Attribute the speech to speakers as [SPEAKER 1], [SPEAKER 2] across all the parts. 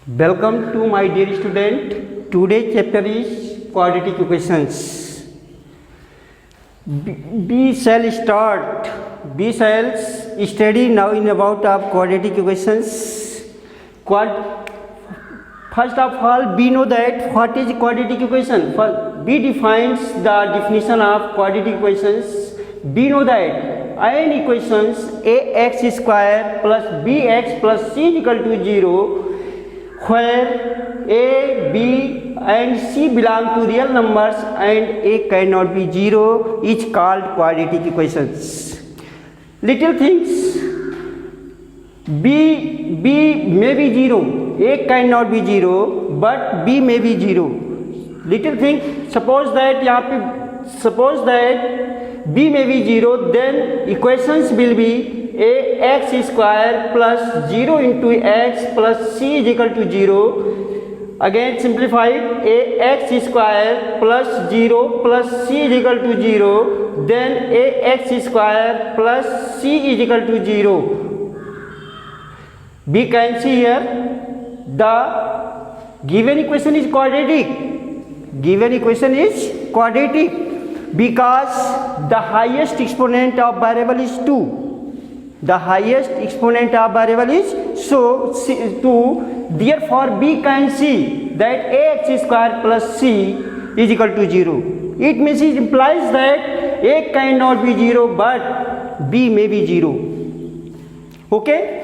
[SPEAKER 1] Welcome to my dear student. Today's chapter is quadratic equations. We shall study now in about of quadratic equations. First of all, we know that what is quadratic equation. We defines the definition of quadratic equations. We know that n equations ax square plus bx plus c is equal to 0, where a, b and c belong to real numbers and a cannot be 0 is called quadratic equations. Little things, b may be 0, a cannot be 0 but b may be 0. Little thing, suppose that b may be 0, then equations will be ax square plus 0 into x plus c is equal to 0. Again simplified, ax square plus 0 plus c is equal to 0, then ax square plus c is equal to 0. We can see here the given equation is quadratic. Given equation is quadratic because the highest exponent of variable is 2. The highest exponent of variable is 2. Therefore, we can see that ax square plus c is equal to 0. It means it implies that a cannot be 0 but b may be 0. Okay?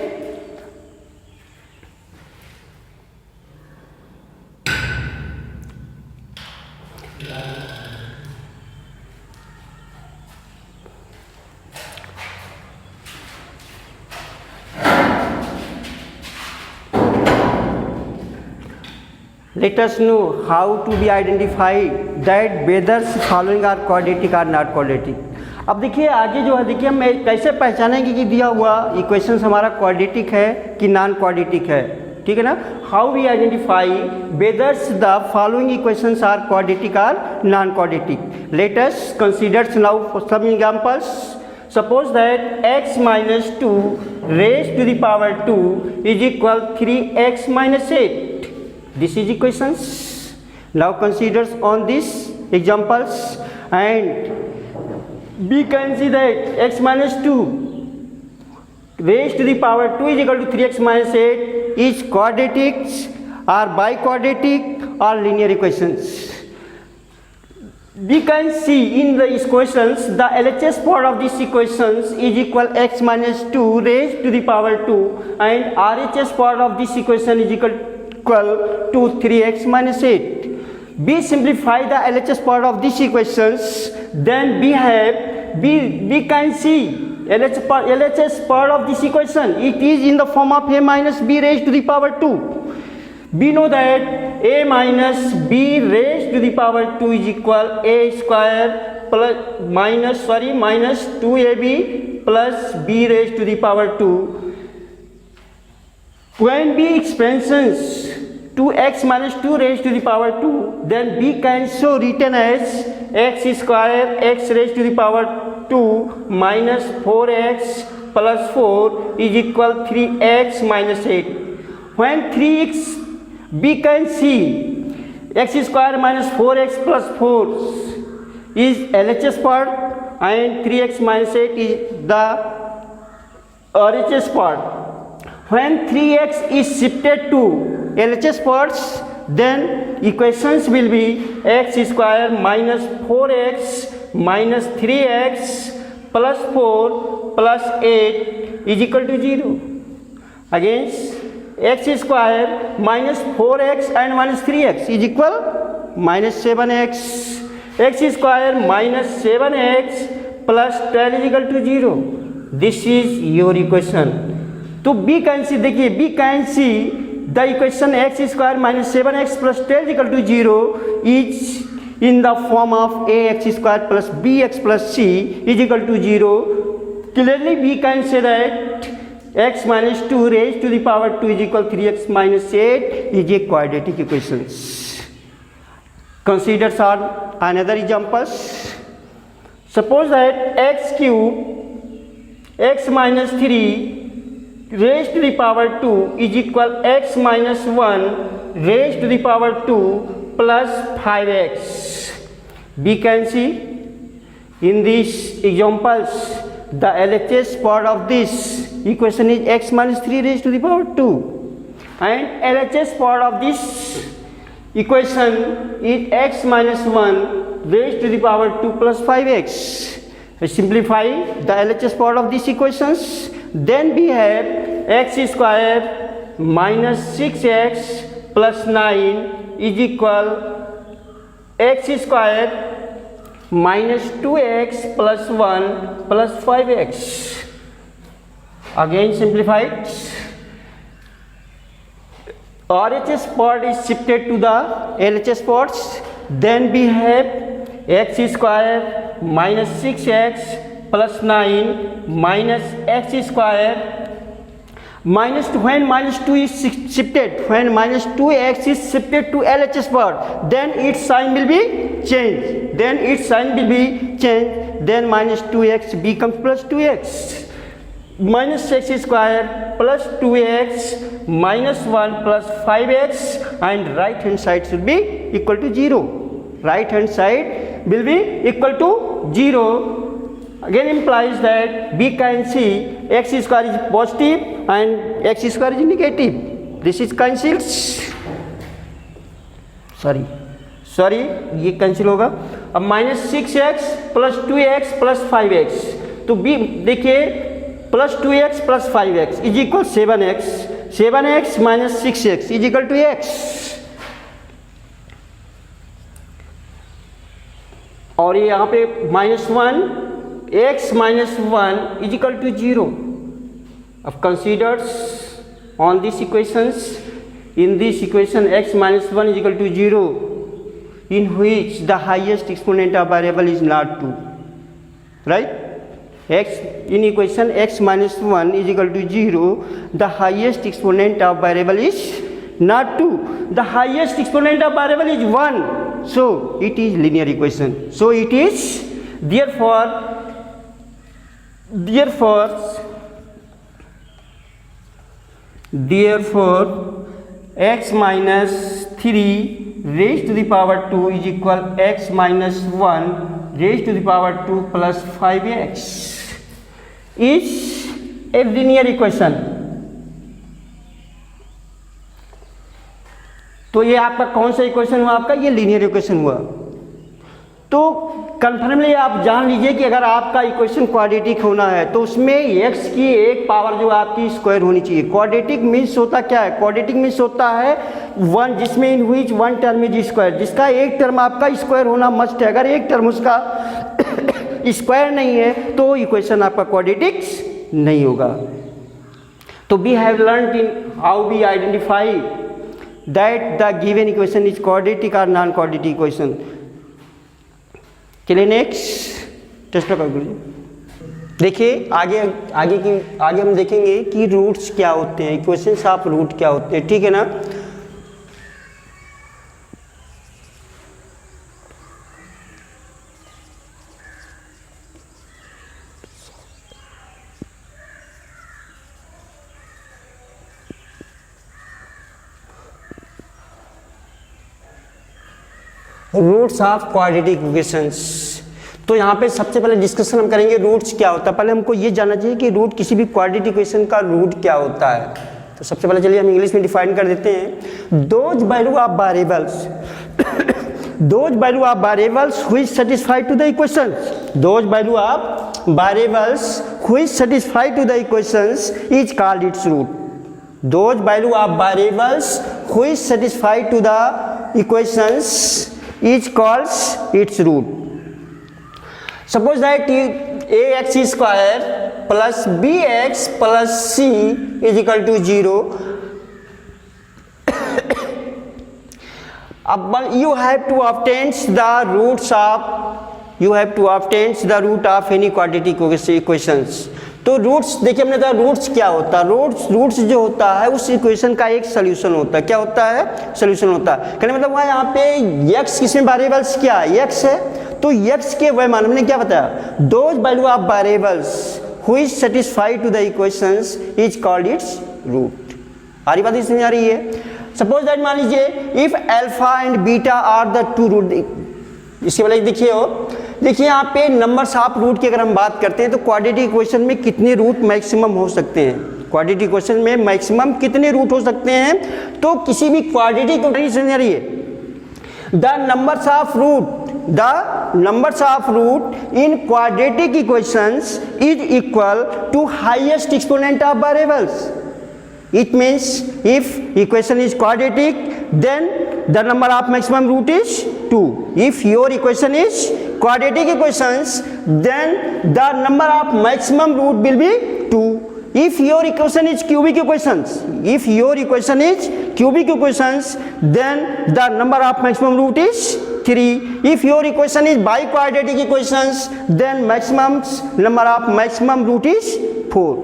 [SPEAKER 1] Let us know how to be identified that whether following are quadratic or not quadratic. अब देखिए आगे जो है, देखिए हम कैसे पहचानेंगे कि दिया हुआ इक्वेशंस हमारा क्वाड्रेटिक है कि नॉन क्वाड्रेटिक है, ठीक है ना. How we identify whether the following equations are quadratic और non quadratic. Let us consider now some examples. Suppose that x minus 2 raised to the power 2 is equal 3x minus 8. This is equations. Now consider on these examples and we can see that x minus 2 raised to the power 2 is equal to 3x minus 8 is quadratic or biquadratic or linear equations. We can see in the equations the LHS part of these equations is equal x minus 2 raised to the power 2 and RHS part of this equation is equal to 3x minus 8. We simplify the LHS part of these equations, then we can see LHS part of this equation, it is in the form of a minus b raised to the power 2. We know that a minus b raised to the power 2 is equal a square plus minus 2ab plus b raised to the power 2. When b expansions to x minus 2 raised to the power 2, then we can show written as x square x raised to the power 2 minus 4x plus 4 is equal 3x minus 8. When 3x, we can see x square minus 4x plus 4 is LHS part and 3x minus 8 is the RHS part. When 3x is shifted to LHS parts, then equations will be x square minus 4x minus 3x plus 4 plus 8 is equal to 0. Again, x square minus 4x and minus 3x is equal minus 7x. X square minus 7x plus 12 is equal to 0. This is your equation. तो b can see, देखिए b can see the equation x square minus 7x plus 12 equal to 0 is in the form of ax square plus bx plus c is equal to 0. Clearly we can say that x minus 2 raised to the power 2 is equal 3x minus 8 is a quadratic equations. Consider another examples. Suppose that x cube x minus 3 raised to the power 2 is equal x minus 1 raised to the power 2 plus 5x. We can see in these examples the LHS part of this equation is x minus 3 raised to the power 2 and LHS part of this equation is x minus 1 raised to the power 2 plus 5x. I simplify the LHS part of these equations. Then we have x square minus 6x plus 9 is equal x square minus 2x plus 1 plus 5x. Again simplified. RHS part is shifted to the LHS parts. Then we have x square minus 6x plus 9 minus x square minus 2, when minus 2 is shifted, when minus 2x is shifted to LHS part, then its sign will be changed, then minus 2x becomes plus 2x, minus x square plus 2x minus 1 plus 5x, and right hand side should be equal to 0. Right hand side will be equal to 0. Again implies that we can see x square is positive and x square is negative. This is cancelled. Sorry, ये cancel होगा. अब minus 6x plus 2x plus 5x, तो बी देखिए plus 2x plus 5x is equal 7x minus 6x is equal to x. और ये यहाँ पे -1 x minus 1 is equal to 0. Of considers on these equations, in this equation x minus 1 is equal to 0, in which the highest exponent of variable is not 2, right? X in equation x minus 1 is equal to 0, the highest exponent of variable is not 2, the highest exponent of variable is 1, so it is linear equation. So it is therefore x minus 3 raised to the power 2 is equal x minus 1 raised to the power 2 plus 5x is a linear equation. तो ये आपका कौन सा equation हुआ? आपका ये linear equation हुआ. तो कन्फर्मली आप जान लीजिए कि अगर आपका इक्वेशन क्वाड्रेटिक होना है तो उसमें x की एक पावर जो आपकी स्क्वायर होनी चाहिए. क्वाड्रेटिक मीन्स होता क्या है? क्वाड्रेटिक मीन्स होता है वन जिसमें in which one term is square, जिसका एक टर्म आपका स्क्वायर होना मस्ट है. अगर एक टर्म उसका स्क्वायर नहीं है तो इक्वेशन आपका क्वाड्रेटिक नहीं होगा. तो we have learned in how we identify that the given equation is quadratic और नॉन क्वाड्रेटिक इक्वेशन. चलिए नेक्स्ट टेस्ट कर गुरुजी. देखिए आगे हम देखेंगे कि रूट्स क्या होते हैं, इक्वेशंस ऑफ रूट क्या होते हैं, ठीक है ना. Roots of quadratic equations. तो यहाँ पे सबसे पहले डिस्कशन हम करेंगे रूट्स क्या होता है. पहले हमको ये जानना चाहिए कि रूट किसी भी क्वाड्रेटिक इक्वेशन का रूट क्या होता है. तो सबसे पहले चलिए हम इंग्लिश में डिफाइन कर देते हैं. Those value of variables which satisfy to the equations, those value of variables which satisfy to the equations is called its root. Those value of variables which satisfy to the equations is calls its root. Suppose that ax square plus bx plus c is equal to 0. You have to obtain the root of any quadratic equations. तो roots देखिए हमने कहा roots क्या होता है. Roots जो होता है उस इक्वेशन का एक सोल्यूशन होता है. क्या होता है? सोल्यूशन होता है. कहने मतलब वहाँ यहाँ पे x किसमें वेरिएबल्स क्या है? x है. तो x के वह मान हमने क्या बताया? Those value of variables who is satisfied to the equations is called its root. आ रही बात समझ आ रही है? सपोज दैट मान लीजिए if alpha and beta are the two root, इसके वाले देखिए यहाँ पे नंबर्स ऑफ रूट की अगर हम बात करते हैं तो क्वाड्रेटिक इक्वेशन में कितने रूट मैक्सिमम हो सकते हैं, क्वाड्रेटिक इक्वेशन में मैक्सिमम कितने रूट हो सकते हैं। तो किसी भी क्वाड्रेटिक इक्वेशन समझ रही है, the numbers of root in quadratic equations is equal to highest exponent of variables. It means if equation is quadratic, then the number of maximum root is 2. If your equation is quadratic equations, then the number of maximum root will be 2. If your equation is cubic equations, then the number of maximum root is 3. If your equation is biquadratic equations, then number of maximum root is 4.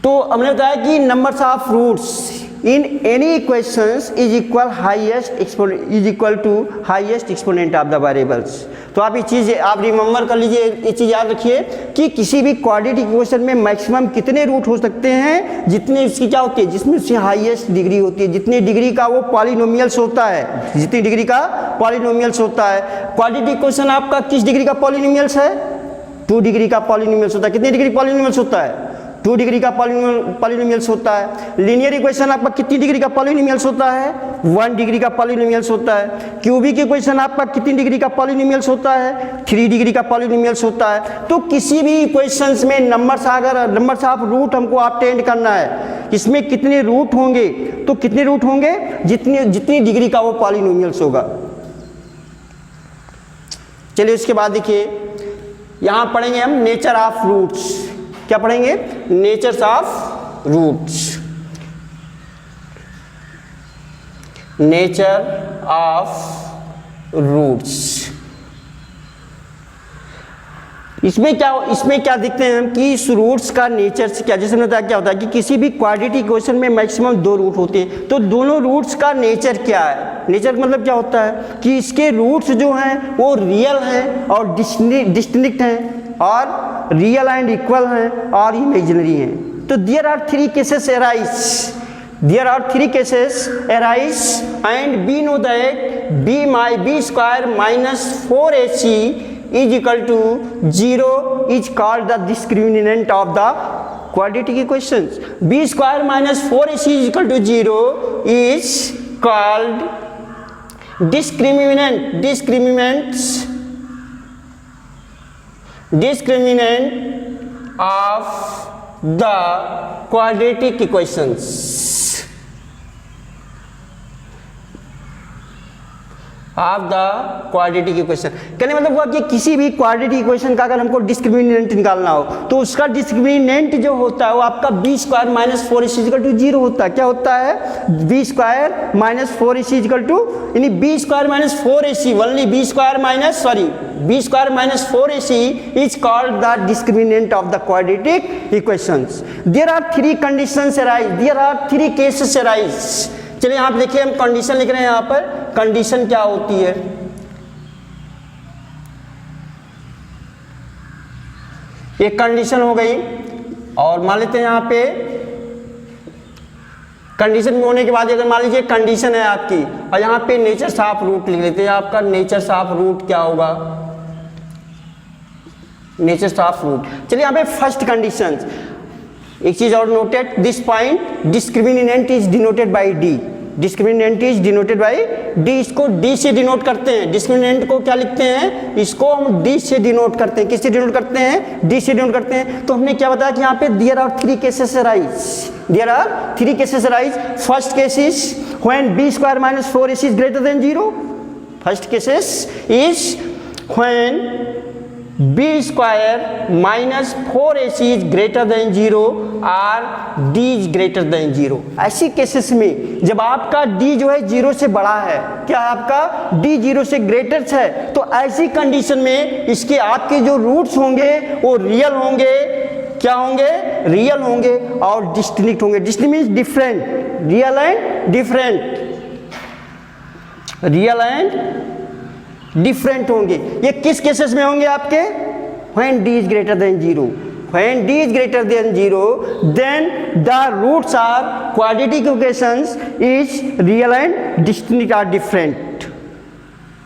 [SPEAKER 1] तो हमने बताया कि numbers of roots in any equations is equal to highest exponent of the variables. तो आप ये चीज़ आप remember कर लीजिए, ये चीज़ याद रखिए कि किसी भी क्वाड्रेटिक इक्वेशन में मैक्सिमम कितने रूट हो सकते हैं, जितने उसकी क्या होती है, जिसमें उसकी हाईएस्ट डिग्री होती है, जितनी डिग्री का वो पॉलिनोमियल्स होता है, जितनी डिग्री का पॉलिनोमियल्स होता है। क्वाड्रेटिक इक्वेशन आपका किस डिग्री का पॉलिनोमियल्स है? 2 डिग्री का पॉलिनोमियल्स होता है। कितनी डिग्री पॉलिनोमियल्स होता है? 2 डिग्री का पॉलिनोमियल्स होता है। लीनियर इक्वेशन आपका कितनी डिग्री का पॉलिनोमियल्स होता है? 1 डिग्री का पॉलिनोमियल्स होता है। क्यूबिक इक्वेशन आपका कितनी डिग्री का पॉलिनोमियल्स होता है? 3 डिग्री का पॉलिनोमियल्स होता है। तो किसी भी इक्वेशंस में नंबर्स ऑफ रूट हमको ऑब्टेन करना है, इसमें कितने रूट होंगे, तो कितने रूट होंगे, जितनी डिग्री का वो पॉलिनोमियल्स होगा। चलिए उसके बाद देखिए यहां पढ़ेंगे हम नेचर ऑफ रूट्स। क्या पढ़ेंगे? Natures of roots. Nature of roots इसमें क्या देखते हैं हम कि इस रूट्स का नेचर से क्या, जैसे क्या होता है कि किसी भी क्वाड्रेटिक इक्वेशन में मैक्सिमम 2 रूट होते हैं, तो दोनों रूट्स का नेचर क्या है? नेचर मतलब क्या होता है कि इसके रूट्स जो हैं वो रियल हैं और डिस्टिंक्ट हैं, और रियल एंड इक्वल हैं और इमेजिनरी हैं। तो there are 3 cases arise and we know that b square minus 4ac is equal to 0 is called the discriminant of the quadratic equations. b square minus 4ac is equal to 0 is called discriminant of the quadratic equations. Of the quadratic equation. कहने मतलब हुआ कि किसी भी quadratic equation का अगर हमको discriminant निकालना हो तो उसका डिस्क्रिमिनेंट जो होता है वो आपका b square minus 4ac equal to 0 होता है। क्या होता है? b square minus 4ac equal to, यानी b square minus 4ac only b square minus 4ac is called the discriminant of the quadratic equations. There are 3 conditions arise, there are 3 cases arise. चलिए यहाँ पे देखिए हम condition लिख रहे हैं। यहाँ पर कंडीशन क्या होती है? एक कंडीशन हो गई, और मान लेते हैं यहाँ पे कंडीशन में होने के बाद अगर मान लीजिए कंडीशन है आपकी, और यहाँ पे नेचर्स ऑफ रूट लिख लेते हैं। आपका नेचर्स ऑफ रूट क्या होगा? Natures of root. चलिए यहाँ पे फर्स्ट कंडीशन, एक चीज और noted, this point discriminant is denoted by D. Discriminant is denoted by D, इसको डी से डिनोट करते हैं। डिस्क्रिमिनेंट को क्या लिखते हैं? इसको हम डी से डिनोट करते हैं। किससे डिनोट करते हैं? डी से डिनोट करते हैं। तो हमने क्या बताया कि यहाँ पे there are 3 cases arise. First case is when b square minus 4ac is greater than 0। First cases is when b square minus 4ac is greater than 0 और d इज ग्रेटर देन 0। ऐसी केसेस में जब आपका d जो है 0 से बड़ा है, क्या आपका d 0 से ग्रेटर है, तो ऐसी कंडीशन में इसके आपके जो रूट्स होंगे वो रियल होंगे। क्या होंगे? रियल होंगे और डिस्टिंक्ट होंगे। Distinct means different, real and different होंगे। ये किस केसेस में होंगे आपके? When D is greater than zero. When d is greater than 0, then the roots are quadratic equations is real and distinct are different.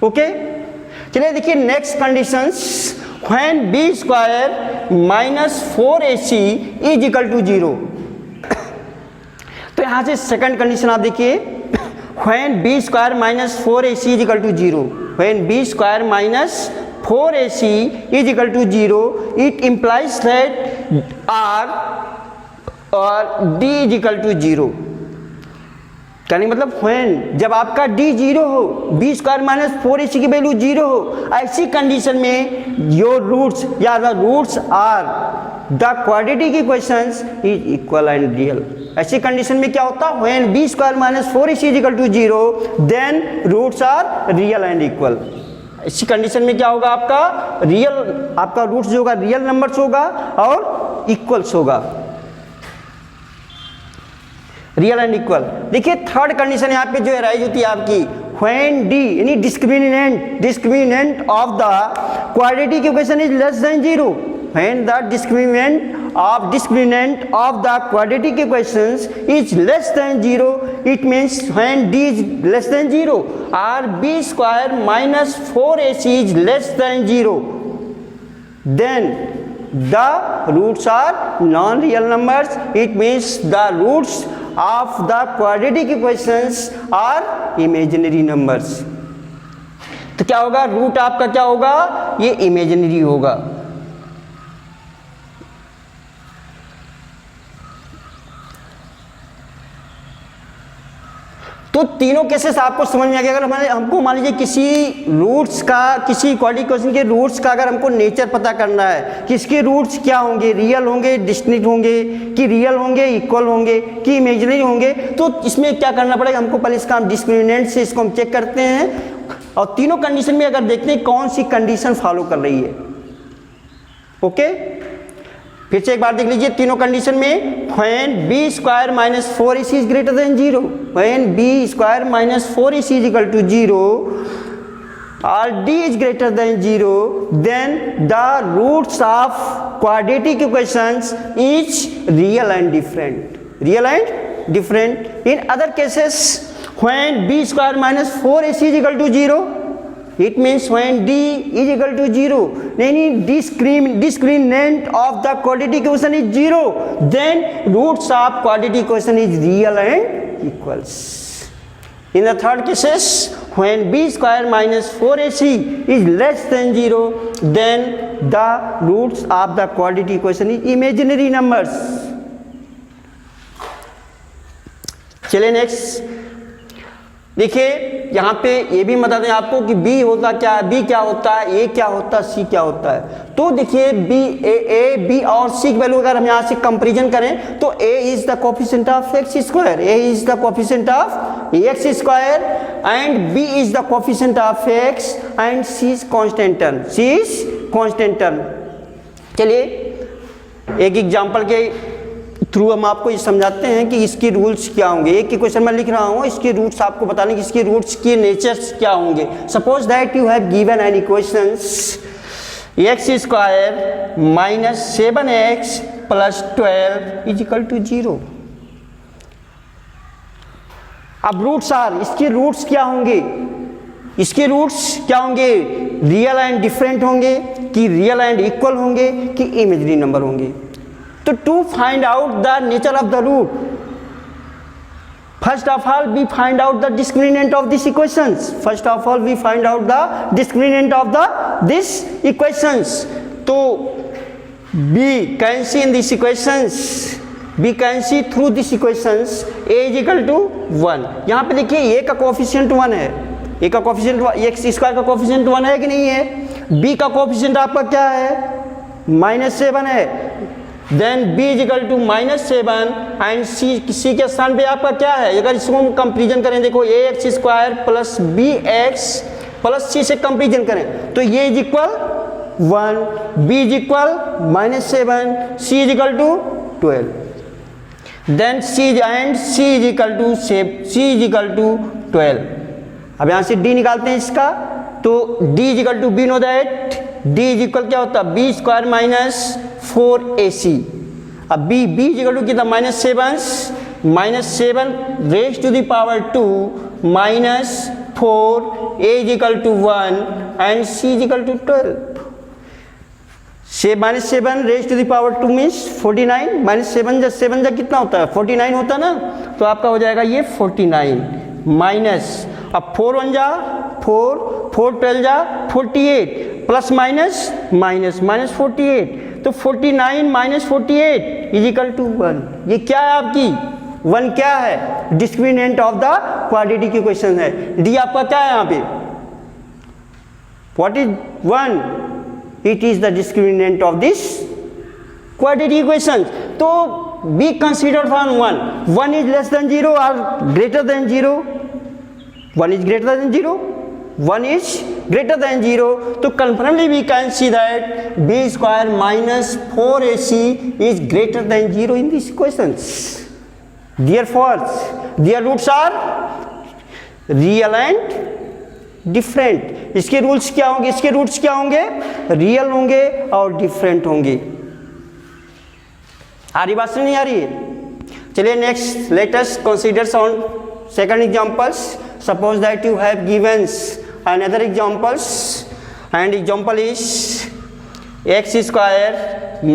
[SPEAKER 1] Okay? चलिए देखिए next conditions. When b square minus 4ac is equal to 0, तो यहां से second condition आप देखिए। When b square minus 4ac is equal to 0, when b square minus 4ac is equal to 0, it implies that r or d is equal to 0। कहने मतलब when जब आपका d 0 हो, b स्क्वायर माइनस 4ac की value 0 हो, ऐसी condition में your roots या the roots are the quadratic equations is equal and real. ऐसी कंडीशन में क्या होता है? when b square minus 4ac is equal to 0, then roots are real and equal. इसी कंडीशन में क्या होगा? आपका रियल, आपका रूट्स जो होगा रियल नंबर्स होगा और इक्वल्स होगा, रियल एंड इक्वल। देखिए थर्ड कंडीशन यहाँ पे जो अराइज होती है आपकी, when d यानी discriminant of the quadratic equation is less than 0, when the discriminant of the quadratic equations is less than 0, it means when d is less than 0 or b square minus 4ac is less than 0, then the roots are non-real numbers. It means the roots of the quadratic equations are imaginary numbers। तो क्या होगा? Root आपका क्या होगा? ये imaginary होगा। तो तीनों केसेस आपको समझ में आ गया। अगर हमको मान लीजिए किसी रूट्स का, किसी क्वाड्रेटिक इक्वेशन के रूट्स का अगर हमको नेचर पता करना है कि इसके रूट्स क्या होंगे, रियल होंगे, डिस्टिंक्ट होंगे, कि रियल होंगे, इक्वल होंगे, कि इमेजिनरी होंगे, तो इसमें क्या करना पड़ेगा हमको? पहले इसका हम डिस्क्रिमिनेंट से इसको हम चेक करते हैं और तीनों कंडीशन में अगर देखते हैं कौन सी कंडीशन फॉलो कर रही है। ओके, फिर से एक बार देख लीजिए तीनों कंडीशन में। when b square minus 4ac is greater than 0, when b square minus 4ac is equal to 0 or d is greater than 0, then the roots of quadratic equations is real and different, real and different. In other cases, when b square minus 4ac is equal to 0, it means when d is equal to 0, any discriminant of the quadratic equation is 0, then roots of quadratic equation is real and equals. In the third cases, when b square minus 4ac is less than 0, then the roots of the quadratic equation is imaginary numbers। चलिए next देखिए, यहाँ पे ये भी बता दें आपको कि b होता क्या है, b क्या होता है, a क्या होता है, c क्या होता है। तो देखिए b और c की वैल्यू अगर हम यहाँ से कंपैरिजन करें तो a is the coefficient of x square, a is the coefficient of x square and b is the coefficient of x and c is constant term, c is constant term. चलिए एक example के through हम आपको ये समझाते हैं कि इसके रूल्स क्या होंगे। एक ही क्वेश्चन मैं लिख रहा हूँ, इसके रूट्स आपको बताने कि इसके रूट्स के नेचर्स क्या होंगे। Suppose that you have given an equations x square minus 7x plus 12 is equal to 0। अब रूट्स आर, इसके रूट्स क्या होंगे? इसके रूट्स क्या होंगे? रियल एंड डिफरेंट होंगे, कि रियल एंड इक्वल होंगे, कि इमेजिनरी नंबर होंगे। तो to find out the nature of the root, first of all we find out the discriminant of these equations. First of all we find out the discriminant of these equations. तो b can see in these equations, we can see through these equations a is equal to 1। यहाँ पे देखिए a का coefficient 1 है, a का coefficient x square का coefficient 1 है कि नहीं है। b का कोफिशिएंट आपका क्या है? -7 है। Then b is equal to -7 and c के स्थान पे आपका क्या है? अगर इसको हम कंपेरिजन करें, देखो ax square plus bx plus c से कंपेरिजन करें तो ये is equal 1, b is equal -7, c is equal to 12, then c is equal to 12। अब यहाँ से d निकालते हैं इसका, तो d is equal to we know that d is equal क्या होता है बी स्क्वायर माइनस 4ac। अब b इज इक्वल टू कितना minus 7 raise to the power 2 minus 4 a is equal to 1 and c is equal to 12। Minus 7 raise to the power 2 means 49 minus 7 जा कितना होता है 49 होता है ना, तो आपका हो जाएगा ये 49 माइनस अब 4 1 जा 4 4 12 जा 48 प्लस माइनस माइनस 48 तो 49 माइनस 48 इज इक्वल टू 1। ये क्या है आपकी 1 क्या है discriminant of the quadratic equation है। डी आपका क्या है यहाँ पे what is 1 it is the discriminant of this quadratic equation. तो be consider for 1 is less than 0 और greater than 0 1 is greater than 0 1 is greater than 0 तो confirmly we can see that b square minus 4ac is greater than 0 in these equations। therefore their roots are real and different। इसके rules क्या होंगे इसके roots क्या होंगे real होंगे और different होंगे। आ रही बात से नहीं आ रही है। चलिए next let us consider on second examples। suppose that you have given another examples and example is x square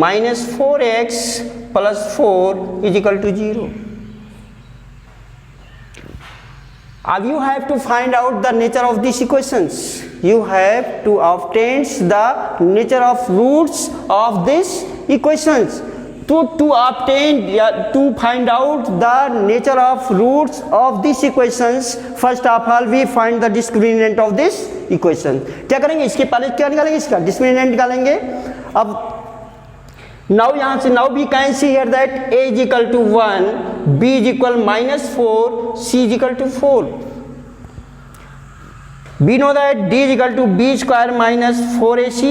[SPEAKER 1] minus 4x plus 4 is equal to 0। अब you have to find out the nature of these equations। you have to obtain the nature of roots of these equations। to find out the nature of roots of these equations first of all we find the discriminant of this equation। क्या करेंगे इसके पहले क्या निकालेंगे इसका discriminant निकालेंगे। अब now यहाँ से now we can see here that a is equal to 1 b is equal minus 4 c is equal to 4। we know that d is equal to b square minus 4ac।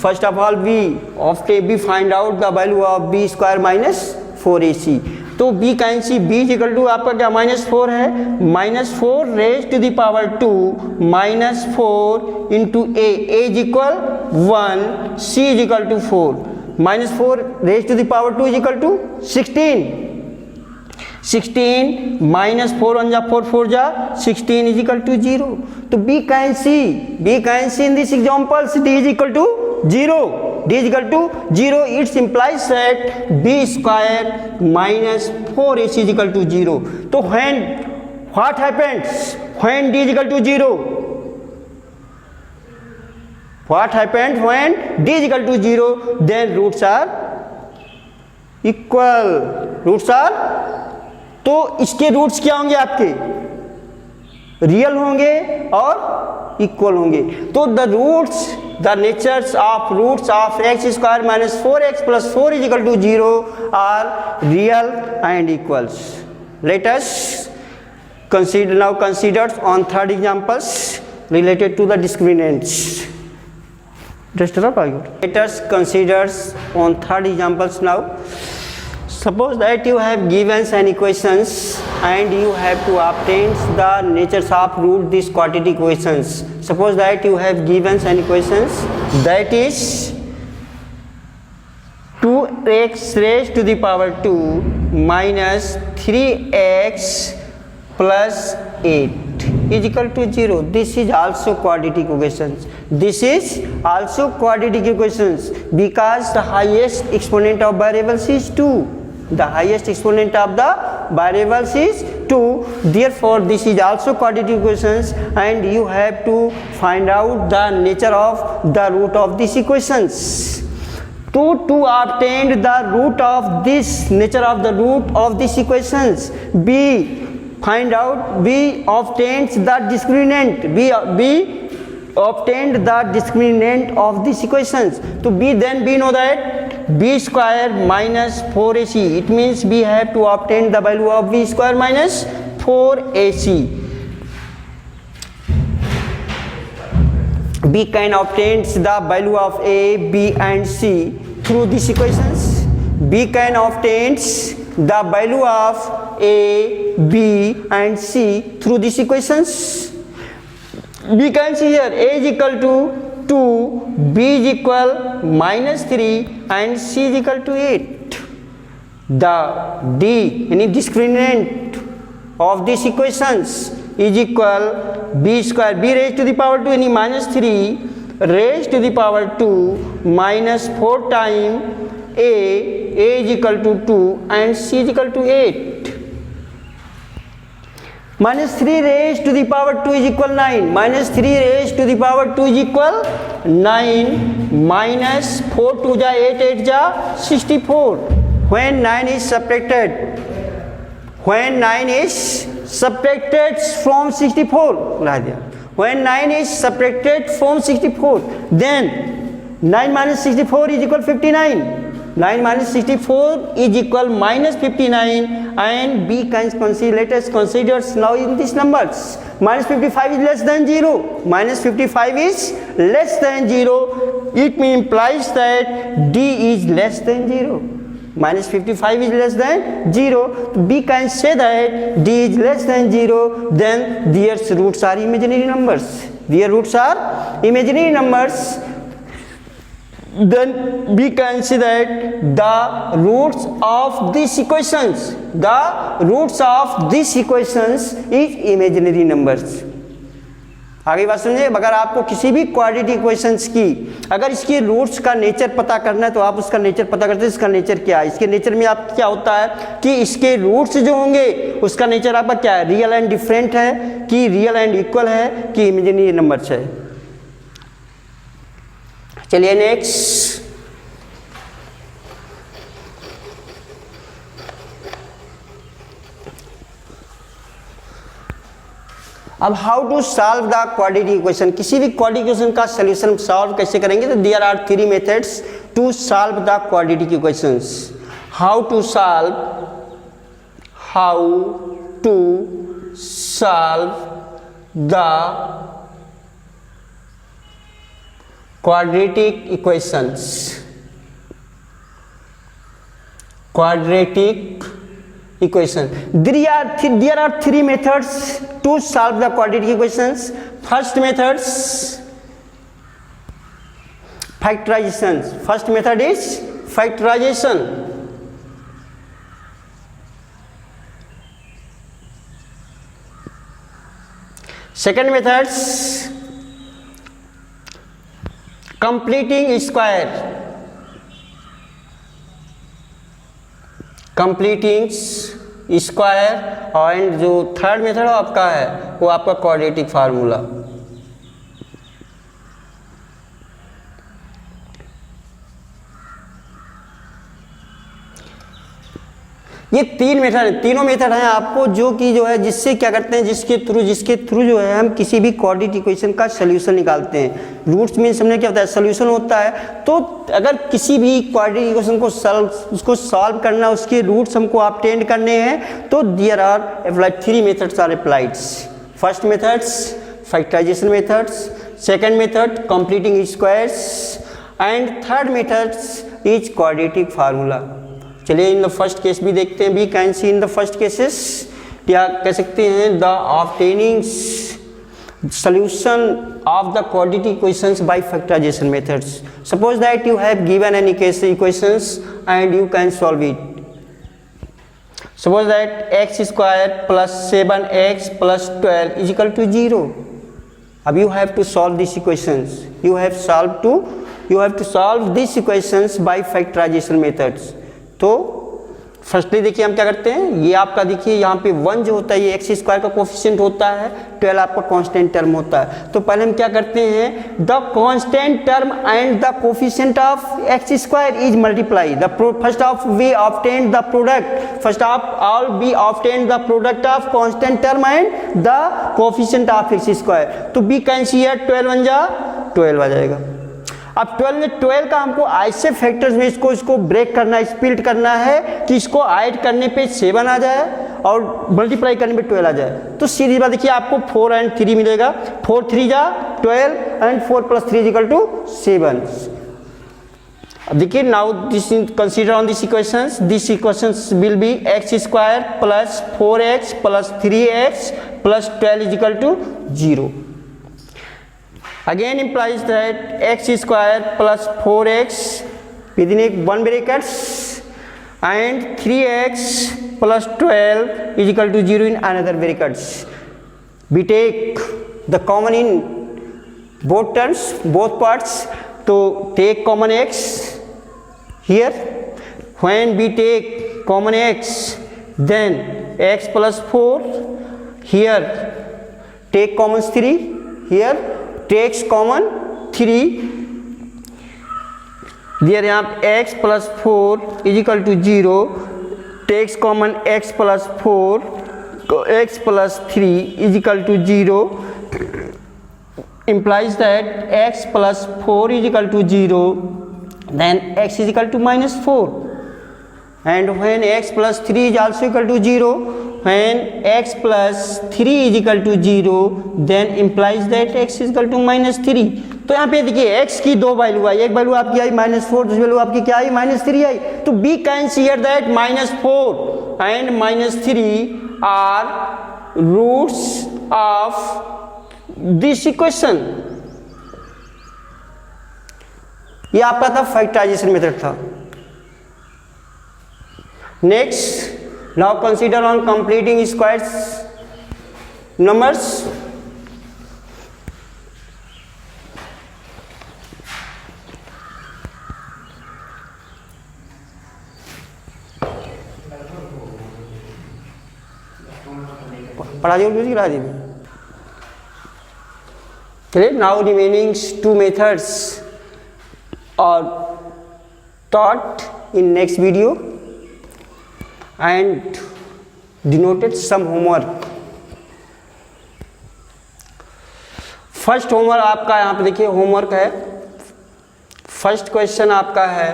[SPEAKER 1] first of all we find out the value of b square minus 4ac। तो b can see b is equal to आपका क्या -4 है -4 raise to the power 2 -4 into a is equal 1 c is equal to 4 -4 raise to the power 2 is equal to 16 minus 4 1 जा 4 जा 16 is equal to 0। तो b can see in this examples d is equal to 0 d is equal to 0 it implies that b square minus 4ac is equal to 0। तो what happens when d is equal to 0 what happened when d is equal to 0 then roots are equal तो इसके roots क्या होंगे आपके real होंगे और equal होंगे। तो the natures of roots of x square minus 4x plus 4 is equal to 0 are real and equals। let us consider on third examples related to the discriminants। let us consider on third examples now। suppose that you have given an equations and you have to obtain the natures of root these quadratic equations। suppose that you have given an equations that is 2x raised to the power 2 minus 3x plus 8 is equal to 0। this is also quadratic equations because the highest exponent of variables is 2 therefore this is also quadratic equations and you have to find out the nature of the root of these equations। to obtain the root of this nature of the root of these equations we obtained the discriminant obtained the discriminant of these equations। तो b know that b square minus 4ac it means we have to obtain the value of b square minus 4ac। b can obtain the value of a b and c through these equations। b can obtain the value of a b and c through these equations। we can see here a is equal to 2, b is equal -3 and c is equal to 8. The d any discriminant of these equations is equal b square, b raised to the power 2 any -3 raised to the power 2 -4 times a is equal to 2 and c is equal to 8. -3 raised to the power 2 is equal 9. -3 raised to the power 2 is equal 9 minus 4 2 जा 8 8 जा 64. When 9 is subtracted from 64, when 9 is subtracted from 64, then 9 minus 64 is equal 59. 9 minus 64 is equal -59 and b can consider, let us consider now in these numbers. -55 is less than 0. -55 is less than 0. It implies that d is less than 0. -55 is less than 0. B can say that d is less than 0. Then their roots are imaginary numbers. Their roots are imaginary numbers. Then we can see that the roots of these equations is imaginary numbers. आगे बात समझे। अगर आपको किसी भी quadratic equations की अगर इसके रूट्स का नेचर पता करना है तो आप उसका नेचर पता करते हैं। इसका नेचर क्या है, इसके नेचर में आप क्या होता है कि इसके रूट्स जो होंगे उसका नेचर आपका क्या है, रियल एंड डिफरेंट है कि रियल एंड इक्वल है कि इमेजिनरी नंबर्स है। चलिए नेक्स्ट, अब how to solve the quadratic equation. किसी भी क्वाड्रेटिक इक्वेशन का सॉल्यूशन सॉल्व कैसे करेंगे, तो there are 3 methods to solve the quadratic equations. How to solve the quadratic equations. There are 3 methods to solve the quadratic equations. First method, factorization. First method is factorization. Second method, completing square. And जो third method आपका है वो आपका quadratic formula. ये 3 method है, तीनों method हैं आपको जो है जिससे क्या करते हैं, जिसके थ्रू जो है हम किसी भी क्वाड्रेटिक इक्वेशन का सॉल्यूशन निकालते हैं। रूट्स मींस हमने क्या होता है, सॉल्यूशन होता है। तो अगर किसी भी क्वाड्रेटिक इक्वेशन को सॉल्व करना, उसके रूट्स हमको ऑब्टेन करने हैं, तो there are applied 3 methods are applied. First methods factorization methods, second method completing squares and third methods is quadratic formula. चलिए इन द फर्स्ट केस भी देखते हैं। We can see in the first cases, क्या कह सकते हैं, the obtaining solution of the quadratic equations by factorization methods. Suppose that you have given any case equations and you can solve it. Suppose that x square plus 7x plus 12 is equal to 0. अब you have to solve these equations. You have to solve these equations by factorization methods. तो firstly देखिए हम क्या करते हैं, ये आपका देखिए यहाँ पे 1 जो होता है ये एक्स स्क्वायर का कोफिशिएंट होता है, 12 आपका कांस्टेंट टर्म होता है। तो पहले हम क्या करते हैं, the constant term and the coefficient of x square is multiply the first of we obtain the product, first of all we obtain the product of constant term and the coefficient of x square. तो we can see here 12 1 जा 12 आ जाएगा। अब 12 का हमको ऐसे factors में इसको break करना है, स्प्लिट करना है कि इसको ऐड करने पे 7 आ जाए और मल्टीप्लाई करने पे 12 आ जाए। तो सीधी बात देखिए आपको 4 एंड 3 मिलेगा, 4 3 जा 12 and 4 plus 3 is equal to 7। अब देखिए now this consider on this equations will be x square plus 4x plus 3x plus 12 is equal to 0। again implies that x square plus 4x within one brackets and 3x plus 12 is equal to 0 in another brackets. We take the common in both terms, both parts, to take common x here. When we take common x, then x plus 4 here, take common 3 here, takes common 3, there यहाँ x plus 4 is equal to 0, takes common x plus 4, so x plus 3 is equal to 0, implies that x plus 4 is equal to 0, then x is equal to minus 4. And when x plus 3 is also equal to 0, when x plus 3 is equal to 0, then implies that x is equal to minus 3. तो यहाँ पे देखिए x की दो value आई, एक value आपकी आई -4, दूसरी value आपकी क्या आई -3 आई. तो we can see here that -4 and -3 are roots of this equation. ये आपका था फैक्टराइजेशन मेथड था. Next, now consider on completing squares numbers. पढ़ा दिया म्यूजिक करा दी. चलिए, now remaining two methods are taught in next video and denoted some homework. First homework आपका यहाँ पे देखिए होमवर्क है. फर्स्ट क्वेश्चन आपका है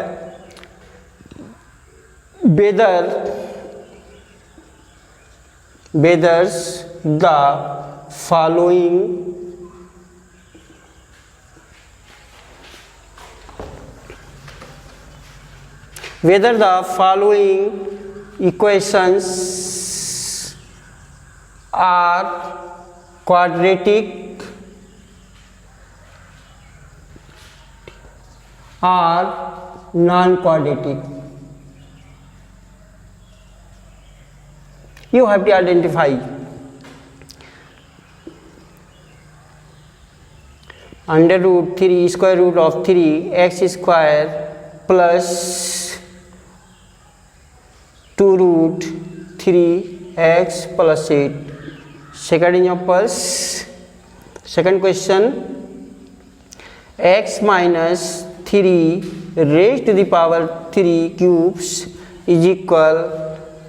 [SPEAKER 1] whether the following equations are quadratic or non-quadratic. You have to identify. Under root 3 square root of 3 x square plus 2 root 3 x plus 8. Second example, second question, x minus 3 raised to the power 3 cubes is equal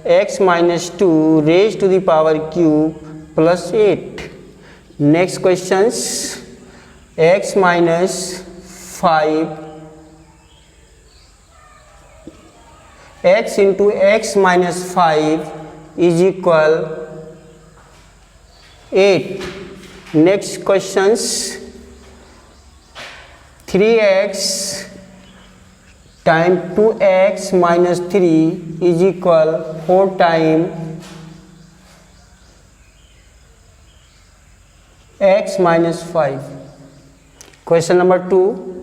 [SPEAKER 1] x minus 2 raised to the power cube plus 8. Next questions, x minus 5 x into x minus 5 is equal 8. Next questions, 3x times 2x minus 3 is equal 4 times x minus 5. Question number 2.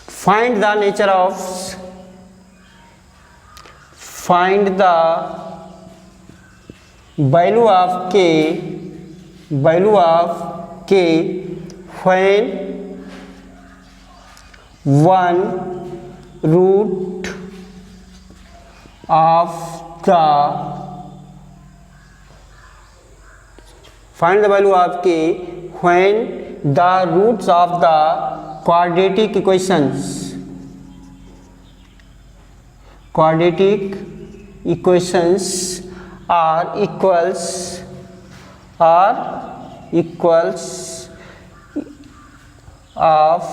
[SPEAKER 1] Find the value of k when 1 root of the find the value of k when the roots of the quadratic equations are equals of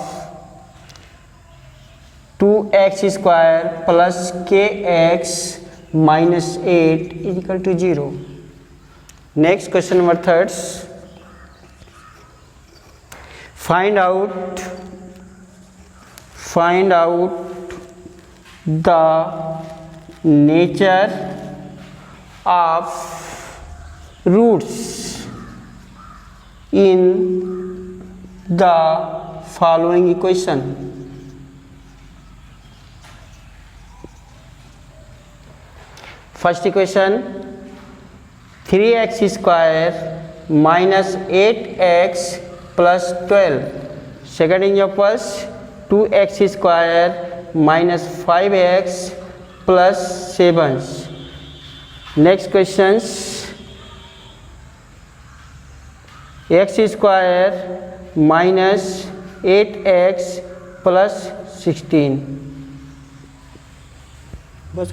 [SPEAKER 1] 2x square plus kx minus 8 is equal to 0. Next question number 3. Find out the nature of roots in the following equation. First equation, 3x square minus 8x plus 12. Second example, 2x square minus 5x plus 7. Next questions, x square minus 8x plus 16. बस